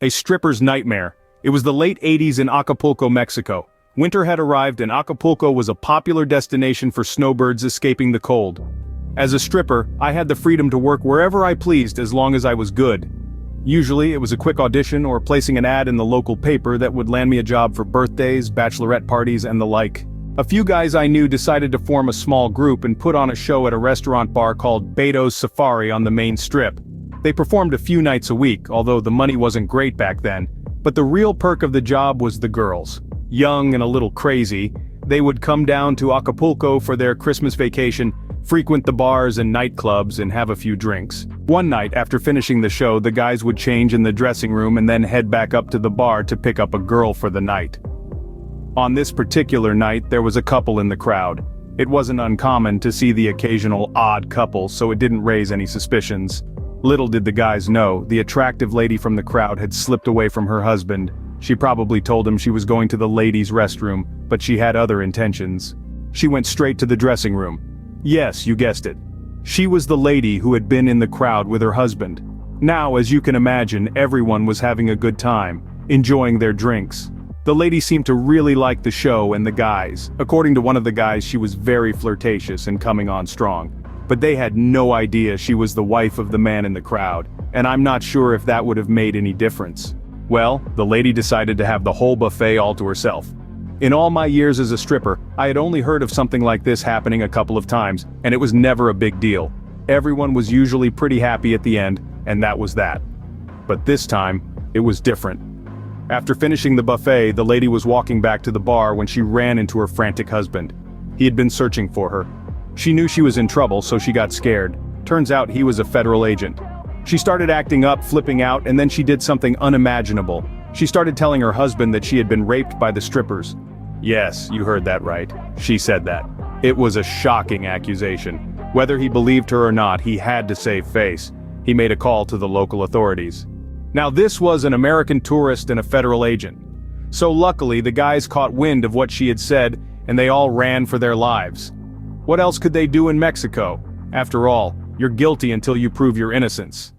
A stripper's nightmare. It was the late 80s in Acapulco, Mexico. Winter had arrived and Acapulco was a popular destination for snowbirds escaping the cold. As a stripper, I had the freedom to work wherever I pleased as long as I was good. Usually, it was a quick audition or placing an ad in the local paper that would land me a job for birthdays, bachelorette parties, and the like. A few guys I knew decided to form a small group and put on a show at a restaurant bar called Beto's Safari on the main strip. They performed a few nights a week, although the money wasn't great back then. But the real perk of the job was the girls. Young and a little crazy, they would come down to Acapulco for their Christmas vacation, frequent the bars and nightclubs and have a few drinks. One night after finishing the show, the guys would change in the dressing room and then head back up to the bar to pick up a girl for the night. On this particular night, there was a couple in the crowd. It wasn't uncommon to see the occasional odd couple, so it didn't raise any suspicions. Little did the guys know, the attractive lady from the crowd had slipped away from her husband. She probably told him she was going to the ladies' restroom, but she had other intentions. She went straight to the dressing room. Yes, you guessed it. She was the lady who had been in the crowd with her husband. Now, as you can imagine, everyone was having a good time, enjoying their drinks. The lady seemed to really like the show and the guys. According to one of the guys, she was very flirtatious and coming on strong. But they had no idea she was the wife of the man in the crowd, and I'm not sure if that would have made any difference. Well, the lady decided to have the whole buffet all to herself. In all my years as a stripper, I had only heard of something like this happening a couple of times, and it was never a big deal. Everyone was usually pretty happy at the end, and that was that. But this time, it was different. After finishing the buffet, the lady was walking back to the bar when she ran into her frantic husband. He had been searching for her. She knew she was in trouble, so she got scared. Turns out he was a federal agent. She started acting up, flipping out, and then she did something unimaginable. She started telling her husband that she had been raped by the strippers. Yes, you heard that right. She said that. It was a shocking accusation. Whether he believed her or not, he had to save face. He made a call to the local authorities. Now this was an American tourist and a federal agent. So luckily the guys caught wind of what she had said, and they all ran for their lives. What else could they do in Mexico? After all, you're guilty until you prove your innocence.